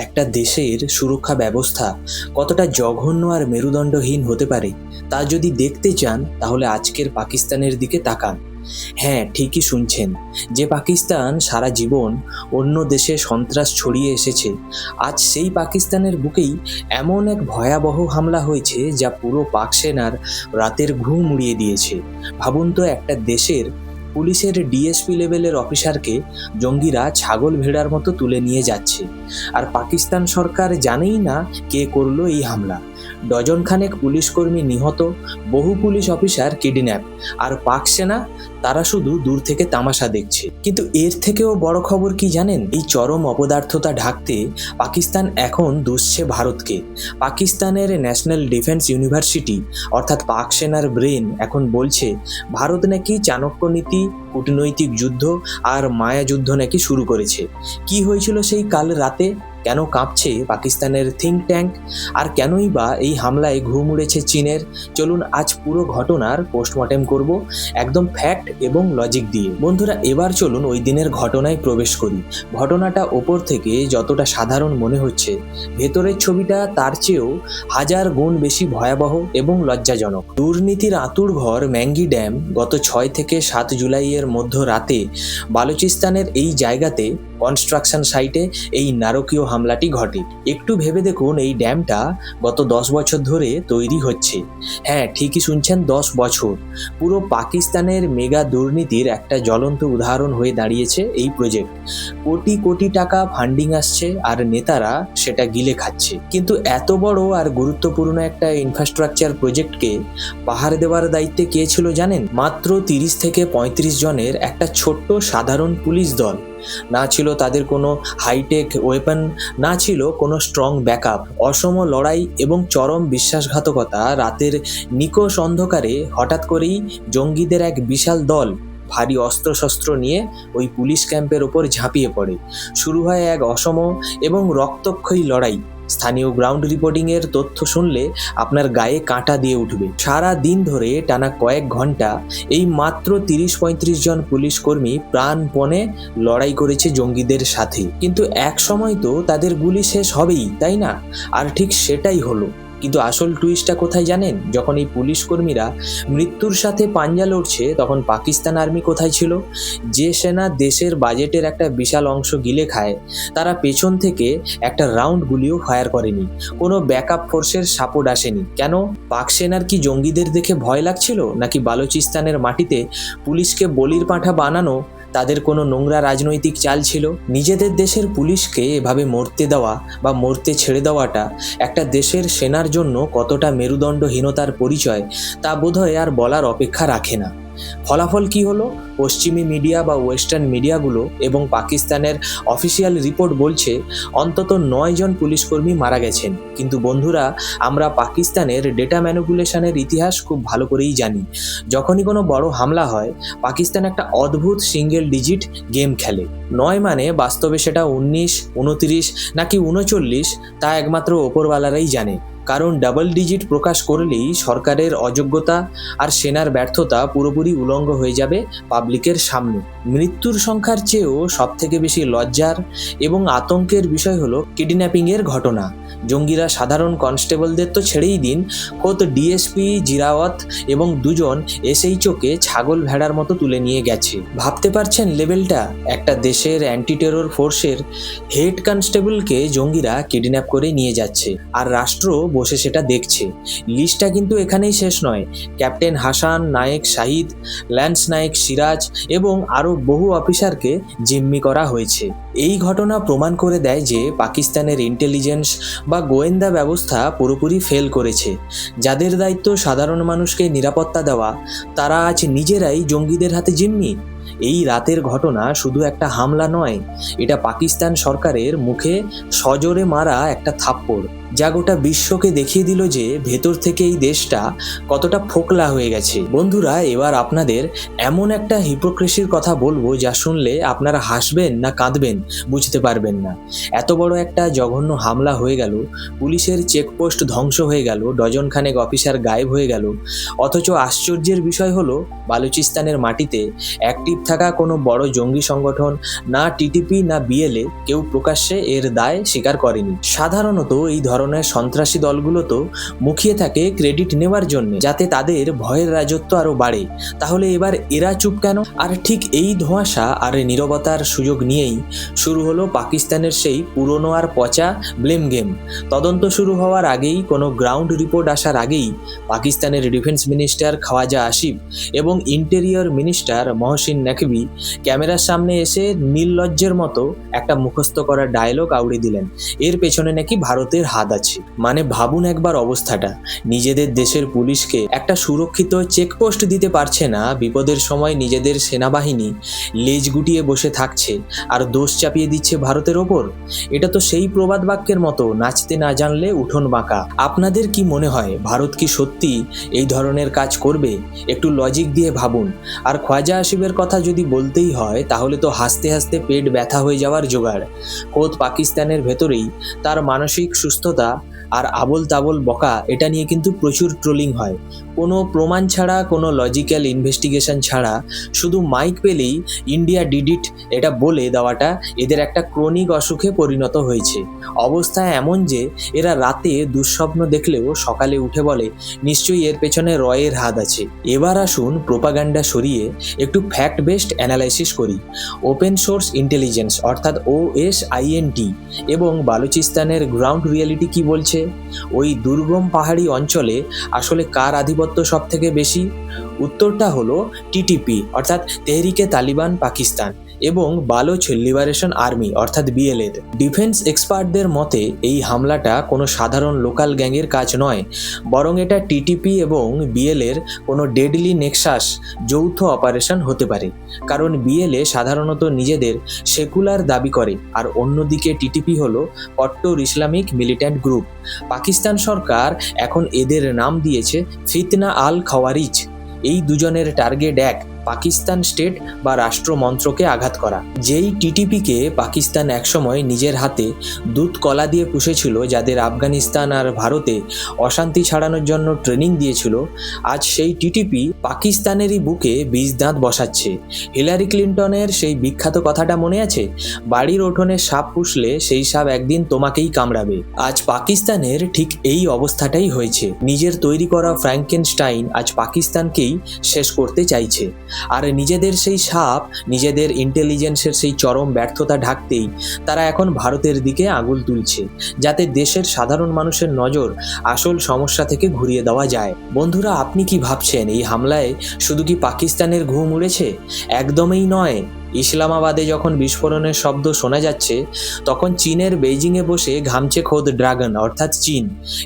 একটা দেশের সুরক্ষা ব্যবস্থা কতটা জঘন্য আর মেরুদণ্ডহীন হতে পারে তা যদি দেখতে চান তাহলে আজকের পাকিস্তানের দিকে তাকান। হ্যাঁ, ঠিকই শুনছেন, যে পাকিস্তান সারা জীবন অন্য দেশে সন্ত্রাস ছড়িয়ে এসেছে, আজ সেই পাকিস্তানের বুকেই এমন এক ভয়াবহ হামলা হয়েছে যা পুরো পাক সেনার রাতের ঘুম উড়িয়ে দিয়েছে। ভাবুন তো, একটা দেশের পুলিশের ডিএসপি লেভেলের অফিসারকে জঙ্গিরা ছাগল ভেড়ার মতো তুলে নিয়ে যাচ্ছে, আর পাকিস্তান সরকার জানেই না কে করলো এই হামলা। ডজন খানেক পুলিশ কর্মী নিহত, বহু পুলিশ অফিসার কিডন্যাপ, আর পাক সেনা তারা শুধু দূর থেকে তামাশা দেখছে। কিন্তু এর থেকেও বড় খবর কি জানেন? এই চরম অপদার্থতা ঢাকতে পাকিস্তান এখন দুষছে ভারতকে। পাকিস্তানের ন্যাশনাল ডিফেন্স ইউনিভার্সিটি অর্থাৎ পাক সেনার ব্রেন এখন বলছে ভারত নাকি চাণক্য নীতি, কূটনৈতিক যুদ্ধ আর মায়া যুদ্ধ নাকি শুরু করেছে। কি হয়েছিল সেই কাল রাতে? কেন কাঁপছে পাকিস্তানের থিঙ্ক ট্যাঙ্ক? আর কেনই বা এই হামলায় ঘুম উড়েছে চীনের? চলুন আজ পুরো ঘটনার পোস্টমর্টেম করব, একদম ফ্যাক্ট এবং লজিক দিয়ে। বন্ধুরা, এবার চলুন ওই দিনের ঘটনায় প্রবেশ করি। ঘটনাটা ওপর থেকে যতটা সাধারণ মনে হচ্ছে, ভেতরের ছবিটা তার চেয়েও হাজার গুণ বেশি ভয়াবহ এবং লজ্জাজনক। দুর্নীতির আঁতুড় ঘর ম্যাঙ্গি ড্যাম গত 6 থেকে 7 জুলাইয়ের মধ্য রাতে বালুচিস্তানের এই জায়গাতে কনস্ট্রাকশন সাইটে এই নারকীয় হামলাটি ঘটে। একটু ভেবে দেখুন, এই ড্যামটা গত 10 বছর ধরে তৈরি হচ্ছে। হ্যাঁ, ঠিকই শুনছেন, 10 বছর। পুরো পাকিস্তানের মেগা দুর্নীতির একটা জ্বলন্ত উদাহরণ হয়ে দাঁড়িয়েছে এই প্রজেক্ট। কোটি কোটি টাকা ফান্ডিং আসছে আর নেতারা সেটা গিলে খাচ্ছে। কিন্তু এত বড় আর গুরুত্বপূর্ণ একটা ইনফ্রাস্ট্রাকচার প্রজেক্টকে পাহাড় দেওয়ার দায়িত্বে কে ছিল জানেন? মাত্র 30 থেকে 35 জনের একটা ছোট্ট সাধারণ পুলিশ দল। না ছিল তাদের কোনো হাইটেক ওয়েপন, না ছিল কোনো স্ট্রং ব্যাকআপ। অসম লড়াই এবং চরম বিশ্বাসঘাতকতা। রাতের নিকষ অন্ধকারে হঠাৎ করেই জঙ্গিদের এক বিশাল দল ভারী অস্ত্রশস্ত্র নিয়ে ওই পুলিশ ক্যাম্পের ওপর ঝাঁপিয়ে পড়ে। শুরু হয় এক অসম এবং রক্তক্ষয়ী লড়াই। স্থানীয় গ্রাউন্ড রিপোর্টিংয়ের তথ্য শুনলে আপনার গায়ে কাঁটা দিয়ে উঠবে। সারা দিন ধরে টানা কয়েক ঘন্টা এই মাত্র 30-35 জন পুলিশ কর্মী প্রাণপণে লড়াই করেছে জঙ্গিদের সাথে। কিন্তু এক সময় তো তাদের গুলি শেষ হবেই, তাই না? আর ঠিক সেটাই হলো। কিন্তু আসল টুইস্টটা কোথায় জানেন? যখন এই পুলিশ কর্মীরা মৃত্যুর সাথে পাঞ্জা লড়ছে, তখন পাকিস্তান আর্মি কোথায় ছিল? যে সেনা দেশের বাজেটের একটা বিশাল অংশ গিলে খায়, তারা পেছন থেকে একটা রাউন্ড গুলিও ফায়ার করেনি। কোনো ব্যাকআপ ফোর্সের সাপোর্ট আসেনি। কেন? পাক সেনার কি জঙ্গিদের দেখে ভয় লাগছিল, নাকি বালুচিস্তানের মাটিতে পুলিশকে বলির পাঁঠা বানানো তাদের কোনো নোংরা রাজনৈতিক চাল ছিল? নিজেদের দেশের পুলিশকে এভাবে মরতে দেওয়া বা মরতে ছেড়ে দেওয়াটা একটা দেশের সেনার জন্য কতটা মেরুদণ্ডহীনতার পরিচয়, তা বোধহয় আর বলার অপেক্ষা রাখে না। ফলাফল কি হলো? পশ্চিমী মিডিয়া বা ওয়েস্টার্ন মিডিয়াগুলো এবং পাকিস্তানের অফিসিয়াল রিপোর্ট বলছে অন্তত 9 জন পুলিশকর্মী মারা গেছেন। কিন্তু বন্ধুরা, আমরা পাকিস্তানের ডেটা ম্যানিপুলেশনের ইতিহাস খুব ভালো করেই জানি। যখনই কোনো বড় হামলা হয়, পাকিস্তান একটা অদ্ভুত সিঙ্গেল ডিজিট গেম খেলে। 9 মানে বাস্তবে সেটা 19, 29 নাকি 39, তা একমাত্র ওপরওয়ালারাই জানে। কারণ ডাবল ডিজিট প্রকাশ করলেই সরকারের অযোগ্যতা আর সেনার ব্যর্থতা পুরোপুরি উলঙ্গ হয়ে যাবে পাবলিকের সামনে। মৃত্যুর সংখ্যার চেয়েও সবথেকে বেশি লজ্জার এবং আতঙ্কের বিষয় হলো কিডন্যাপিংয়ের ঘটনা। জঙ্গিরা সাধারণ কনস্টেবলদের তো ছেড়েই দিন, খোদ ডিএসপি জিরাওয়াত এবং 2 জন এসএইচওকে ছাগল ভেড়ার মতো তুলে নিয়ে গেছে। ভাবতে পারছেন লেভেলটা? একটা দেশের অ্যান্টি টেরর ফোর্সের হেড কনস্টেবলকে জঙ্গিরা কিডন্যাপ করে নিয়ে যাচ্ছে, আর রাষ্ট্র বসে সেটা দেখছে। লিস্টটা কিন্তু এখানেই শেষ নয়। ক্যাপ্টেন হাসান নায়েক শাহিদ, ল্যান্স নায়েক সিরাজ এবং আরও বহু অফিসারকে জিম্মি করা হয়েছে। এই ঘটনা প্রমাণ করে দেয় যে পাকিস্তানের ইন্টেলিজেন্স বা গোয়েন্দা ব্যবস্থা পুরোপুরি ফেল করেছে। যাদের দায়িত্ব সাধারণ মানুষকে নিরাপত্তা দেওয়া, তারা আজ নিজেরাই জঙ্গিদের হাতে জিম্মি। এই রাতের ঘটনা শুধু একটা হামলা নয়, এটা পাকিস্তান সরকারের মুখে সজোরে মারা একটা থাপ্পড়। যা গোটা বিশ্বকে দেখিয়ে দিল যে ভেতর থেকে এই দেশটা কতটা ফোকলা হয়ে গেছে। বন্ধুরা, এবার আপনাদের এমন একটা হিপোক্রেসির কথা বলবো যা শুনলে আপনারা হাসবেন না কাঁদবেন বুঝতে পারবেন না। এত বড় একটা জঘন্য হামলা হয়ে গেল, পুলিশের চেকপোস্ট ধ্বংস হয়ে গেল, ডজন খানেক অফিসার গায়েব হয়ে গেল, অথচ আশ্চর্যের বিষয় হলো বালুচিস্তানের মাটিতে অ্যাক্টিভ থাকা কোনো বড় জঙ্গি সংগঠন, না টিটিপি না বিএলএ, কেউ প্রকাশ্যে এর দায় স্বীকার করেনি। সাধারণত এই ধরনের সন্ত্রাসী দলগুলো তো মুখিয়ে থাকে ক্রেডিট নেওয়ার জন্য, যাতে তাদের ভয়ের রাজত্ব আরো বাড়ে। তাহলে এবার এরা চুপ কেন? আর ঠিক এই ধোঁয়াশা আর নীরবতার সুযোগ নিয়েই শুরু হলো পাকিস্তানের সেই পুরনো আর পচা ব্লেম গেম। তদন্ত শুরু হওয়ার আগেই, কোনো গ্রাউন্ড রিপোর্ট আসার আগেই পাকিস্তানের ডিফেন্স মিনিস্টার খাওয়াজা আসিফ এবং ইন্টেরিয়র মিনিস্টার মহসিন নকভি ক্যামেরার সামনে এসে নির্লজ্জের মতো একটা মুখস্থ করা ডায়লগ আউড়ে দিলেন, এর পেছনে নাকি ভারতের হাত আছে। মানে ভাবুন একবার অবস্থাটা, নিজেদের দেশের পুলিশকে একটা সুরক্ষিত চেকপোস্ট দিতে পারছে না, বিপদের সময় নিজেদের সেনাবাহিনী লেজ গুটিয়ে বসে থাকছে আর দোষ চাপিয়ে দিচ্ছে ভারতের ওপর। এটা তো সেই প্রবাদ বাক্যের মতো, নাচতে না জানলে উঠোন বাঁকা। আপনাদের কি মনে হয় ভারত কি সত্যি এই ধরনের কাজ করবে? একটু লজিক দিয়ে ভাবুন। আর খাওয়াজা আসিফের কথা যদি বলতেই হয়, তাহলে তো হাসতে হাসতে পেট ব্যথা হয়ে যাওয়ার জোগাড়। খোদ পাকিস্তানের ভেতরেই তার মানসিক সুস্থতা আর আবোল তাবোল বকা, এটা নিয়ে কিন্তু প্রচুর ট্রোলিং হয়। কোনো প্রমাণ ছাড়া, কোনো লজিক্যাল ইনভেস্টিগেশন ছাড়া, শুধু মাইক পেলেই ইন্ডিয়া ডিড ইট এটা বলে দেওয়াটা এদের একটা ক্রনিক অসুখে পরিণত হয়েছে। অবস্থা এমন যে এরা রাতে দুঃস্বপ্ন দেখলেও সকালে উঠে বলে নিশ্চয়ই এর পেছনে রয়ের হাত আছে। এবার আসুন প্রোপাগান্ডা সরিয়ে একটু ফ্যাক্ট বেসড অ্যানালাইসিস করি। ওপেন সোর্স ইন্টেলিজেন্স অর্থাৎ OSINT এবং বালুচিস্তানের গ্রাউন্ড রিয়েলিটি কি বলছে? ওই দুর্গম পাহাড়ি অঞ্চলে আসলে কার আধিপত্য সব থেকে বেশি? উত্তরটা হলো টিটিপি অর্থাৎ তেহরিকে তালিবান পাকিস্তান এবং বালোচ লিবারেশন আর্মি অর্থাৎ বিএলএ। ডিফেন্স এক্সপার্টদের মতে এই হামলাটা কোনো সাধারণ লোকাল গ্যাংয়ের কাজ নয়, বরং এটা টিটিপি এবং বিএলএর কোনো ডেডলি নেক্সাস যৌথ অপারেশন হতে পারে। কারণ বিএলএ সাধারণত নিজেদের সেকুলার দাবি করে, আর অন্যদিকে টিটিপি হলো কট্টর ইসলামিক মিলিট্যান্ট গ্রুপ। পাকিস্তান সরকার এখন এদের নাম দিয়েছে ফিতনা আল খাওয়ারিজ। এই দুজনের টার্গেট এক, পাকিস্তান স্টেট বা রাষ্ট্রমন্ত্রকে আঘাত করা। যেই টিটিপিকে পাকিস্তান একসময় নিজের হাতে দুধ কলা দিয়ে পুষেছিল, যাদের আফগানিস্তান আর ভারতে অশান্তি ছড়ানোর জন্য ট্রেনিং দিয়েছিল, আজ সেই টিটিপি পাকিস্তানেরই বুকে বীজ দাঁত বসাচ্ছে। হিলারি ক্লিন্টনের সেই বিখ্যাত কথাটা মনে আছে, বাড়ির উঠোনে সাপ পুষলে সেই সাপ একদিন তোমাকেই কামড়াবে। আজ পাকিস্তানের ঠিক এই অবস্থাটাই হয়েছে। নিজের তৈরি করা ফ্র্যাঙ্কেনস্টাইন আজ পাকিস্তানকেই শেষ করতে চাইছে। আর নিজেদের সেই সাপ, নিজেদের ইন্টেলিজেন্সের সেই চরম ব্যর্থতা ঢাকতেই তারা এখন ভারতের দিকে আঙুল তুলছে, যাতে দেশের সাধারণ মানুষের নজর আসল সমস্যা থেকে ঘুরিয়ে দেওয়া যায়। বন্ধুরা, আপনি কি ভাবছেন এই হামলায় শুধু কি পাকিস্তানের ঘুম উড়েছে? একদমই নয়। ইসলামাবাদে যখন বিস্ফোরণের শব্দ শোনা যাচ্ছে, তখন চীনের বেইজিংয়ে বসে ঘামছে খোদ ড্রাগন অর্থাৎ চীন।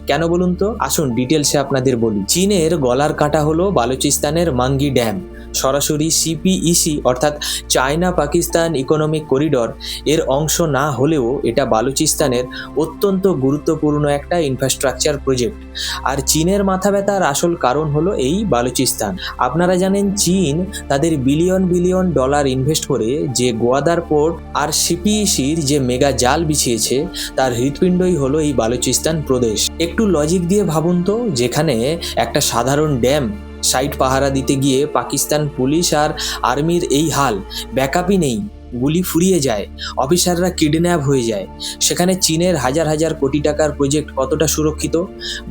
কেন বলুন তো? আসুন ডিটেলসে আপনাদের বলি। চীনের গলার কাঁটা হলো বালুচিস্তানের মাঙ্গি ড্যাম। সরাসরি CPEC অর্থাৎ চায়না পাকিস্তান ইকোনমিক করিডর এর অংশ না হলেও এটা বালুচিস্তানের অত্যন্ত গুরুত্বপূর্ণ একটা ইনফ্রাস্ট্রাকচার প্রজেক্ট। আর চীনের মাথা ব্যথার আসল কারণ হলো এই বালুচিস্তান। আপনারা জানেন চীন তাদের বিলিয়ন বিলিয়ন ডলার ইনভেস্ট করে যে গোয়াদার পোর্ট আর CPECর যে মেগা জাল বিছিয়েছে, তার হৃৎপিণ্ডই হলো এই বালুচিস্তান প্রদেশ। একটু লজিক দিয়ে ভাবুন তো, যেখানে একটা সাধারণ ড্যাম সাইট পাহারা দিতে গিয়ে পাকিস্তান পুলিশ আর আর্মির এই হাল, ব্যাকআপই নেই, গুলি ফুরিয়ে যায়, অফিসাররা কিডন্যাপ হয়ে যায়, সেখানে চীনের হাজার হাজার কোটি টাকার প্রজেক্ট কতটা সুরক্ষিত?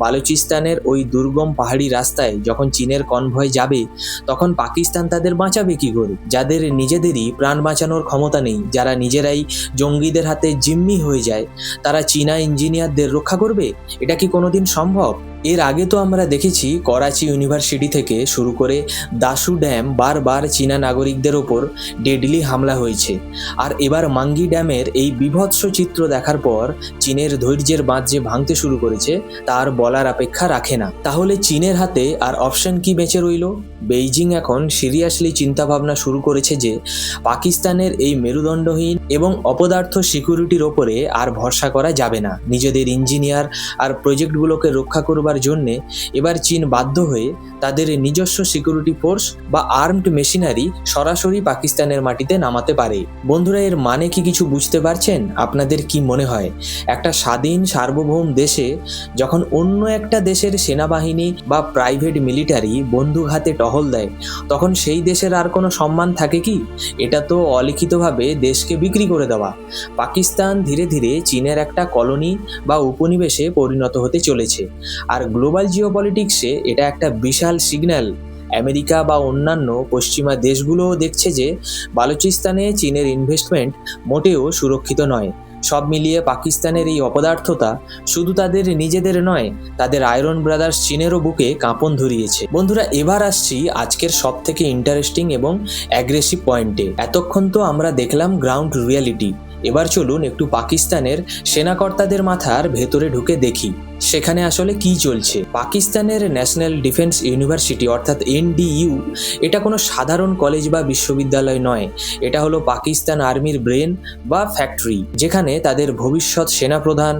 বালুচিস্তানের ওই দুর্গম পাহাড়ি রাস্তায় যখন চীনের কনভয় যাবে, তখন পাকিস্তান তাদের বাঁচাবে কি করে? যাদের নিজেদেরই প্রাণ বাঁচানোর ক্ষমতা নেই, যারা নিজেরাই জঙ্গিদের হাতে জিম্মি হয়ে যায়, তারা চীনা ইঞ্জিনিয়ারদের রক্ষা করবে? এটা কি কোনোদিন সম্ভব? এর আগে তো আমরা দেখেছি করাচি ইউনিভার্সিটি থেকে শুরু করে দাসু ড্যাম বারবার চীনা নাগরিকদের ওপর ডেডলি হামলা হয়েছে, আর এবার মাঙ্গি ড্যামের এই বীভৎস চিত্র দেখার পর চীনের ধৈর্যের বাঁধ যে ভাঙতে শুরু করেছে তার বলার অপেক্ষা রাখে না। তাহলে চীনের হাতে আর অপশন কি বেঁচে রইল? বেইজিং এখন সিরিয়াসলি চিন্তাভাবনা শুরু করেছে যে পাকিস্তানের এই মেরুদণ্ডহীন এবং অপদার্থ সিকিউরিটির ওপরে আর ভরসা করা যাবে না। নিজেদের ইঞ্জিনিয়ার আর প্রজেক্টগুলোকে রক্ষা করবার জন্যে এবার চীন বাধ্য হয়ে তাদের নিজস্ব সিকিউরিটি ফোর্স বা আর্মড মেশিনারি সরাসরি পাকিস্তানের মাটিতে নামাতে পারে। বন্ধুরা, এর মানে কি কিছু বুঝতে পারছেন? আপনাদের কি মনে হয় একটা স্বাধীন সার্বভৌম দেশে যখন অন্য একটা দেশের সেনাবাহিনী বা প্রাইভেট মিলিটারি বন্দুক হাতে টহল দেয়, তখন সেই দেশের আর কোনো সম্মান থাকে কি? এটা তো অলিখিতভাবে দেশকে বিক্রি করে দেওয়া। পাকিস্তান ধীরে ধীরে চীনের একটা কলোনি বা উপনিবেশে পরিণত হতে চলেছে, আর গ্লোবাল জিওপলিটিক্সে এটা একটা বিশাল সিগন্যাল। আমেরিকা বা অন্যান্য পশ্চিমা দেশগুলোও দেখছে যে বালুচিস্তানে চীনের ইনভেস্টমেন্ট মোটেও সুরক্ষিত নয়। সব মিলিয়ে পাকিস্তানের এই অপদার্থতা শুধু তাদের নিজেদের নয়, তাদের আয়রন ব্রাদার্স চীনেরও বুকে কাঁপন ধরিয়েছে। বন্ধুরা, এবার আসছি আজকের সব থেকে ইন্টারেস্টিং এবং অ্যাগ্রেসিভ পয়েন্টে। এতক্ষণ তো আমরা দেখলাম গ্রাউন্ড রিয়ালিটি, এবার চলুন একটু পাকিস্তানের সেনাকর্তাদের মাথার ভেতরে ঢুকে দেখি সেখানে আসলে কি চলছে। পাকিস্তানের ন্যাশনাল ডিফেন্স ইউনিভার্সিটি অর্থাৎ NDU এটা কোনো সাধারণ কলেজ বা বিশ্ববিদ্যালয় নয়। এটা হলো পাকিস্তান আর্মির ব্রেন বা ফ্যাক্টরি, যেখানে তাদের ভবিষ্যৎ সেনাপ্রধান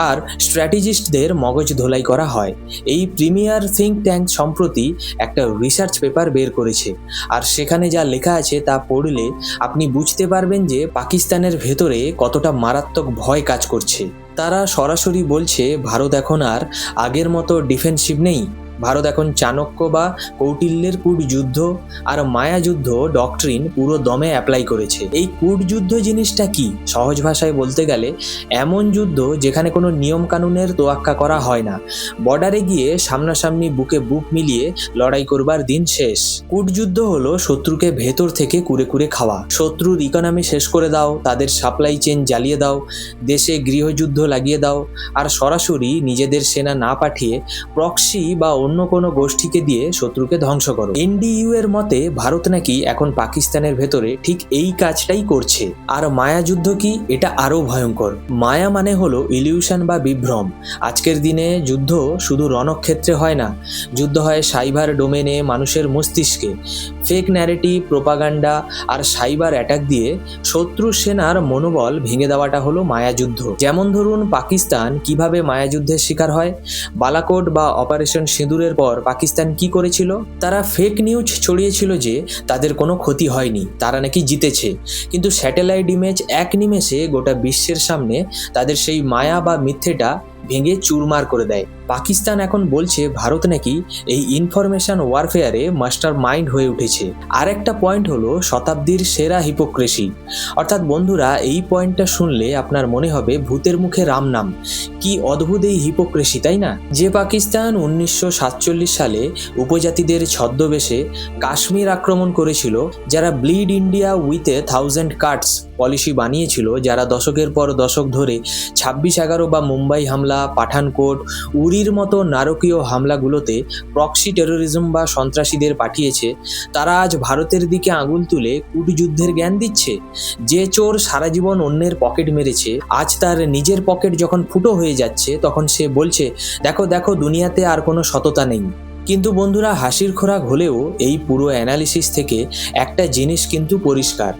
আর স্ট্র্যাটেজিস্টদের মগজ ধোলাই করা হয়। এই প্রিমিয়ার থিঙ্ক ট্যাঙ্ক সম্প্রতি একটা রিসার্চ পেপার বের করেছে, আর সেখানে যা লেখা আছে তা পড়লে আপনি বুঝতে পারবেন যে পাকিস্তানের ভেতরে কতটা মারাত্মক ভয় কাজ করছে। তারা সরাসরি বলছে ভারত এখন আর আগের মতো ডিফেন্সিভ নেই। ভারত এখন চাণক্য বা কৌটিল্যের কূটযুদ্ধ আর মায়াযুদ্ধ ডক্ট্রিন পুরো দমে অ্যাপ্লাই করেছে। এই কূটযুদ্ধ জিনিসটা কি? সহজ ভাষায় বলতে গেলে এমন যুদ্ধ যেখানে কোনো নিয়মকানুনের তোয়াক্কা করা হয় না। বর্ডারে গিয়ে সামনাসামনি বুকে বুক মিলিয়ে লড়াই করবার দিন শেষ। কূটযুদ্ধ হলো শত্রুকে ভেতর থেকে কুরে কুরে খাওয়া। শত্রুর ইকোনমি শেষ করে দাও, তাদের সাপ্লাই চেন জ্বালিয়ে দাও, দেশে গৃহযুদ্ধ লাগিয়ে দাও, আর সরাসরি নিজেদের সেনা না পাঠিয়ে প্রক্সি বা অন্য কোনো গোষ্ঠীকে দিয়ে শত্রুকে ধ্বংস করো। NDU এর মতে ভারত নাকি এখন পাকিস্তানের ভেতরে ঠিক এই কাজটাই করছে। আর মায়াযুদ্ধ কি? এটা আরো ভয়ঙ্কর। মায়া মানে হলো ইলিউশন বা বিভ্রম। আজকের দিনে যুদ্ধ শুধু রণক্ষেত্রে হয় না, যুদ্ধ হয় সাইবার ডোমেনে, মানুষের মস্তিষ্কে। ফেক ন্যারেটিভ, প্রোপাগান্ডা আর সাইবার অ্যাটাক দিয়ে শত্রু সেনার মনোবল ভেঙে দেওয়াটা হলো মায়াযুদ্ধ। যেমন ধরুন পাকিস্তান কিভাবে মায়াযুদ্ধের শিকার হয়। বালাকোট বা অপারেশন সিঁদুরের পর পাকিস্তান কি করেছিল? তারা ফেক নিউজ ছড়িয়েছিল যে তাদের কোনো ক্ষতি হয়নি, তারা নাকি জিতেছে। কিন্তু স্যাটেলাইট ইমেজ এক নিমেষে গোটা বিশ্বের সামনে তাদের সেই মায়া বা মিথ্যেটা ভেঙে চুরমার করে দেয়। পাকিস্তান এখন বলছে ভারত নাকি এই ইনফরমেশন ওয়ারফেয়ারে মাস্টার মাইন্ড হয়ে উঠেছে। আর একটা পয়েন্ট হলো শতাব্দীর সেরা হিপোক্রেসি। অর্থাৎ বন্ধুরা, এই পয়েন্টটা শুনলে আপনার মনে হবে ভূতের মুখে রাম নাম। কি অদ্ভুত এই হিপোক্রেসি, তাই না? যে পাকিস্তান 1947 সালে উপজাতিদের ছদ্মবেশে কাশ্মীর আক্রমণ করেছিল, যারা bleed India with a 1000 Katz policy বানিয়েছিল, যারা দশকের পর দশক ধরে 26/11 বা মুম্বাই হামলা, পাঠানকোট, উরির মতো নারকীয় হামলাগুলোতে প্রক্সি টেরোরিজম বা সন্ত্রাসীদের পাঠিয়েছে, তারা আজ ভারতের দিকে আঙুল তুলে কূটযুদ্ধের জ্ঞান দিচ্ছে। যে চোর সারা জীবন অন্যের পকেট মেরেছে, আজ তার নিজের পকেট যখন ফুটো হয়ে যাচ্ছে, তখন সে বলছে দেখো দেখো, দুনিয়াতে আর কোনো সততা নেই। কিন্তু বন্ধুরা, হাসির খোরাক হলেও এই পুরো অ্যানালিসিস থেকে একটা জিনিস কিন্তু পরিষ্কার।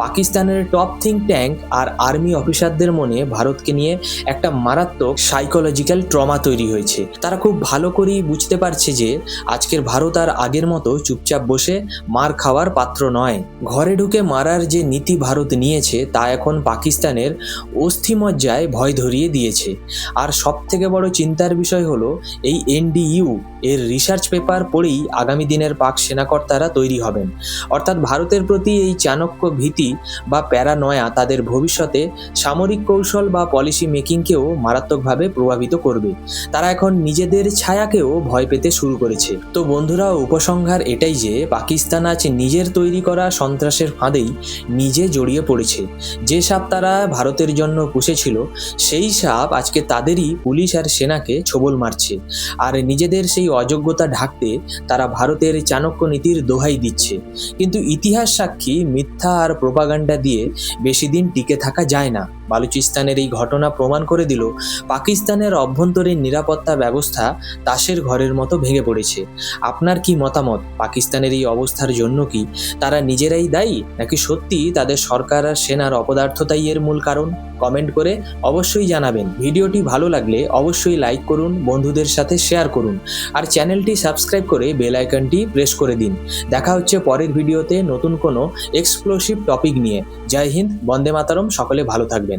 পাকিস্তানের টপ থিঙ্ক ট্যাঙ্ক আর আর্মি অফিসারদের মনে ভারতকে নিয়ে একটা মারাত্মক সাইকোলজিক্যাল ট্রমা তৈরি হয়েছে। তারা খুব ভালো করেই বুঝতে পারছে যে আজকের ভারত আর আগের মতো চুপচাপ বসে মার খাওয়ার পাত্র নয়। ঘরে ঢুকে মারার যে নীতি ভারত নিয়েছে তা এখন পাকিস্তানের অস্থিমজ্জায় ভয় ধরিয়ে দিয়েছে। আর সব থেকে বড় চিন্তার বিষয় হলো এই NDU এর রিসার্চ পেপার পড়েই আগামী দিনের পাক সেনাকর্তারা তৈরি হবেন। অর্থাৎ ভারতের প্রতি এই চাণক্য ভীতি বা প্যারানয়া তাদের ভবিষ্যতে সামরিক কৌশল বা পলিসি মেকিংকেও মারাত্মকভাবে প্রভাবিত করবে। তারা এখন নিজেদের ছায়াকেও ভয় পেতে শুরু করেছে। তো বন্ধুরা, উপসংহার এটাই যে পাকিস্তান আজ নিজের তৈরি করা সন্ত্রাসের ফাঁদেই নিজে জড়িয়ে পড়েছে। যে সাপ তারা ভারতের জন্য পুষেছিল, সেই সাপ আজকে তাদেরই পুলিশ আর সেনাকে ছোবল মারছে। আর নিজেদের সেই অযোগ্যতা ঢাকতে তারা ভারতের চাণক্য নীতির দোহাই দিচ্ছে। কিন্তু ইতিহাস সাক্ষী, মিথ্যা আর প্রোপাগান্ডা দিয়ে বেশি দিন টিকে থাকা যায় না। বালুচিস্তানের এই ঘটনা প্রমাণ করে দিল পাকিস্তানের অভ্যন্তরীণ নিরাপত্তা ব্যবস্থা তাসের ঘরের মতো ভেঙে পড়েছে। আপনার কি মতামত? পাকিস্তানের এই অবস্থার জন্য কি তারা নিজেরাই দায়ী, নাকি সত্যি তাদের সরকার আর সেনার অপদার্থতাই এর মূল কারণ? কমেন্ট করে অবশ্যই জানাবেন। ভিডিওটি ভালো লাগলে অবশ্যই লাইক করুন, বন্ধুদের সাথে শেয়ার করুন আর চ্যানেলটি সাবস্ক্রাইব করে বেল আইকনটি প্রেস করে দিন। দেখা হচ্ছে পরের ভিডিওতে নতুন কোনো এক্সপ্লোসিভ টপিক নিয়ে। জয় হিন্দ, বন্দে মাতরম। সকলে ভালো থাকবেন।